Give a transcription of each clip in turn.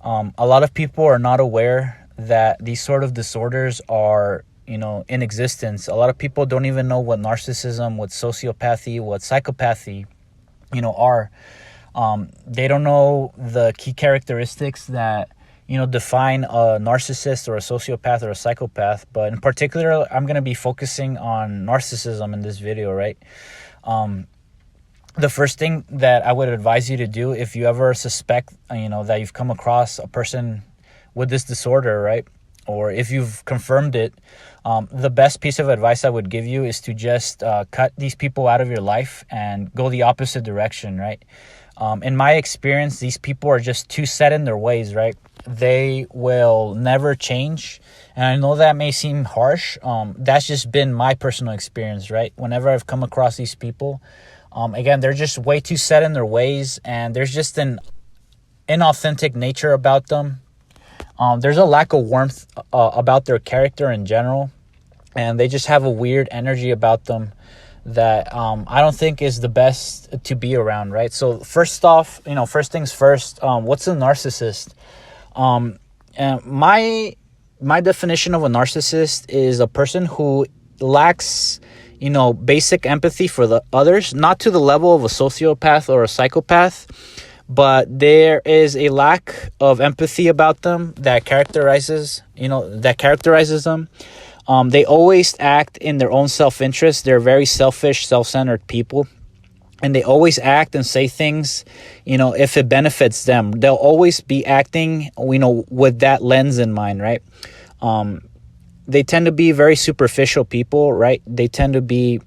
A lot of people are not aware that these sort of disorders are, in existence. A lot of people don't even know what narcissism, what sociopathy, what psychopathy, are. They don't know the key characteristics that, define a narcissist or a sociopath or a psychopath. But in particular, I'm going to be focusing on narcissism in this video, right? The first thing that I would advise you to do if you ever suspect, that you've come across a person with this disorder, right? Or if you've confirmed it, the best piece of advice I would give you is to just cut these people out of your life and go the opposite direction, right? In my experience, these people are just too set in their ways, right? They will never change. And I know that may seem harsh. That's just been my personal experience, right? Whenever I've come across these people, again, they're just way too set in their ways, and there's just an inauthentic nature about them. There's a lack of warmth about their character in general, and they just have a weird energy about them that I don't think is the best to be around, right? So first off, first things first, what's a narcissist? And my definition of a narcissist is a person who lacks, basic empathy for the others, not to the level of a sociopath or a psychopath, but there is a lack of empathy about them that characterizes them. They always act in their own self-interest. They're very selfish, self-centered people. And they always act and say things, if it benefits them. They'll always be acting, with that lens in mind, right? They tend to be very superficial people, right? They tend to be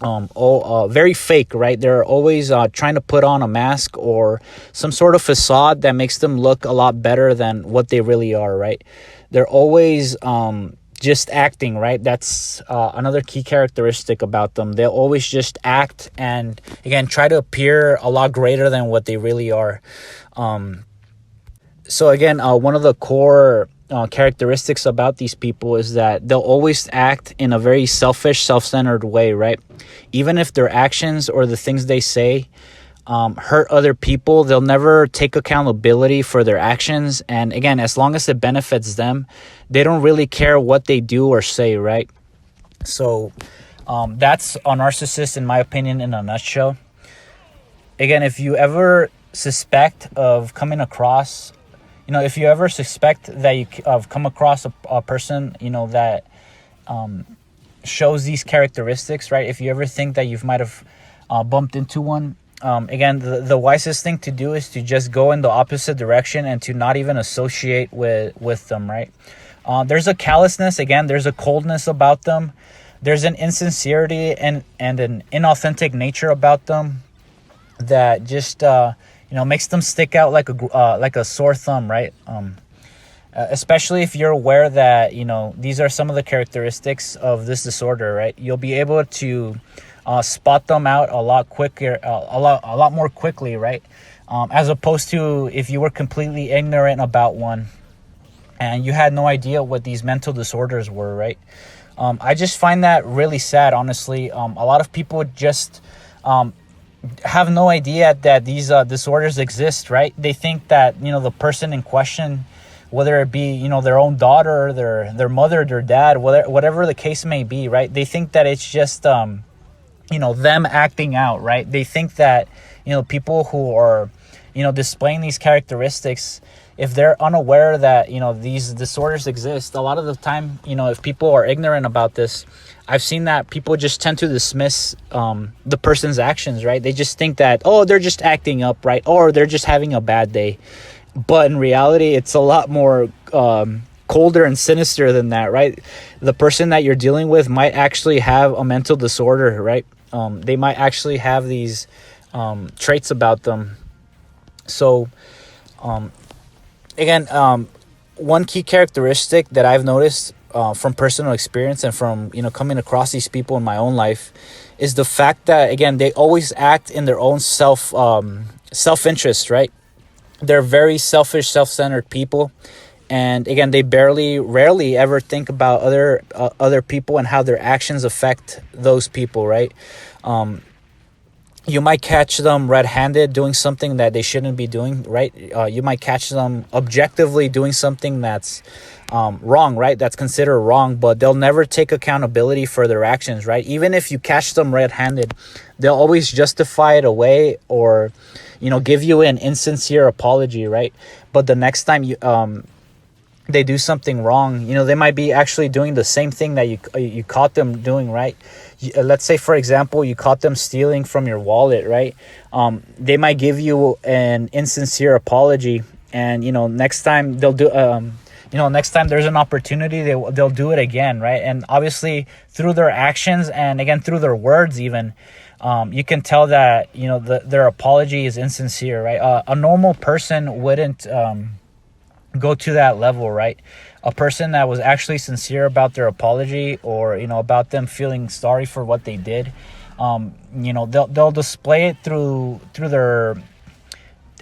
very fake, right? They're always trying to put on a mask or some sort of facade that makes them look a lot better than what they really are, right? They're always just acting, right? That's another key characteristic about them. They'll always just act and, again, try to appear a lot greater than what they really are. So again, one of the core characteristics about these people is that they'll always act in a very selfish, self-centered way, right? Even if their actions or the things they say hurt other people, they'll never take accountability for their actions. And again, as long as it benefits them, they don't really care what they do or say, right? So that's a narcissist, in my opinion, in a nutshell. Again, if you ever suspect of coming across, if you ever suspect that you have come across a person, that shows these characteristics, right? If you ever think that you might have bumped into one, again, the wisest thing to do is to just go in the opposite direction and to not even associate with them, right? There's a callousness, again, there's a coldness about them. There's an insincerity and an inauthentic nature about them that just, makes them stick out like a sore thumb, right? Especially if you're aware that, these are some of the characteristics of this disorder, right? You'll be able to spot them out a lot quicker, a lot more quickly, right? As opposed to if you were completely ignorant about one and you had no idea what these mental disorders were, right? I just find that really sad, honestly. A lot of people just have no idea that these disorders exist, right? They think that, the person in question, whether it be, their own daughter, their mother, their dad, whatever the case may be, right? They think that it's just, them acting out, right? They think that, people who are, displaying these characteristics, if they're unaware that, these disorders exist, a lot of the time, if people are ignorant about this, I've seen that people just tend to dismiss the person's actions, right? They just think that, they're just acting up, right? Or they're just having a bad day. But in reality, it's a lot more colder and sinister than that, right? The person that you're dealing with might actually have a mental disorder, right? They might actually have these traits about them. So, again, one key characteristic that I've noticed from personal experience and from, coming across these people in my own life is the fact that, again, they always act in their own self-interest, right? They're very selfish, self-centered people. And again, they rarely ever think about other people and how their actions affect those people, right? you might catch them red-handed doing something that they shouldn't be doing, right? You might catch them objectively doing something that's wrong, right? That's considered wrong, but they'll never take accountability for their actions, right? Even if you catch them red-handed, they'll always justify it away, or give you an insincere apology, right? But the next time they do something wrong, they might be actually doing the same thing that you caught them doing, right? Let's say, for example, you caught them stealing from your wallet, right? They might give you an insincere apology, and next time they'll do next time there's an opportunity, they'll do it again, right? And obviously through their actions, and again through their words even, you can tell that their apology is insincere, right? A normal person wouldn't go to that level, right? A person that was actually sincere about their apology, or about them feeling sorry for what they did, they'll display it through their,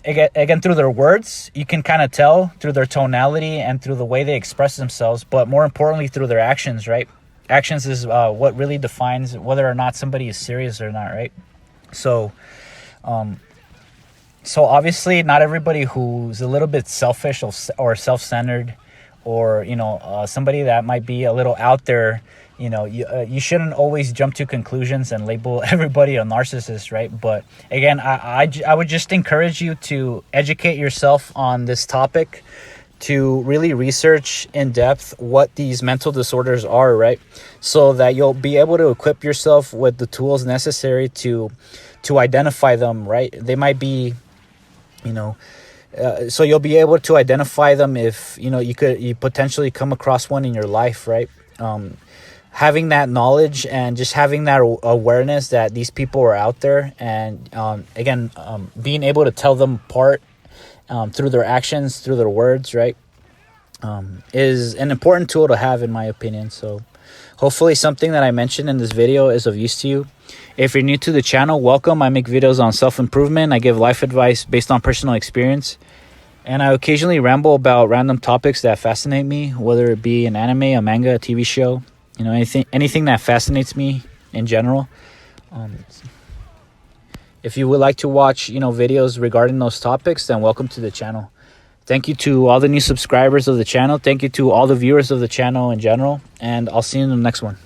again through their words. You can kind of tell through their tonality and through the way they express themselves, but more importantly through their actions, right? Actions is what really defines whether or not somebody is serious or not, right? So obviously not everybody who's a little bit selfish or self-centered, or somebody that might be a little out there, you shouldn't always jump to conclusions and label everybody a narcissist, right? But again, I would just encourage you to educate yourself on this topic, to really research in depth what these mental disorders are, right? So that you'll be able to equip yourself with the tools necessary to identify them, right? They might be, so you'll be able to identify them if you potentially come across one in your life, right? Having that knowledge and just having that awareness that these people are out there, and being able to tell them apart through their actions, through their words, right, is an important tool to have, in my opinion. So hopefully something that I mentioned in this video is of use to you. If you're new to the channel, welcome. I make videos on self-improvement. I give life advice based on personal experience. And I occasionally ramble about random topics that fascinate me, whether it be an anime, a manga, a TV show, anything that fascinates me in general. If you would like to watch, videos regarding those topics, then welcome to the channel. Thank you to all the new subscribers of the channel. Thank you to all the viewers of the channel in general. And I'll see you in the next one.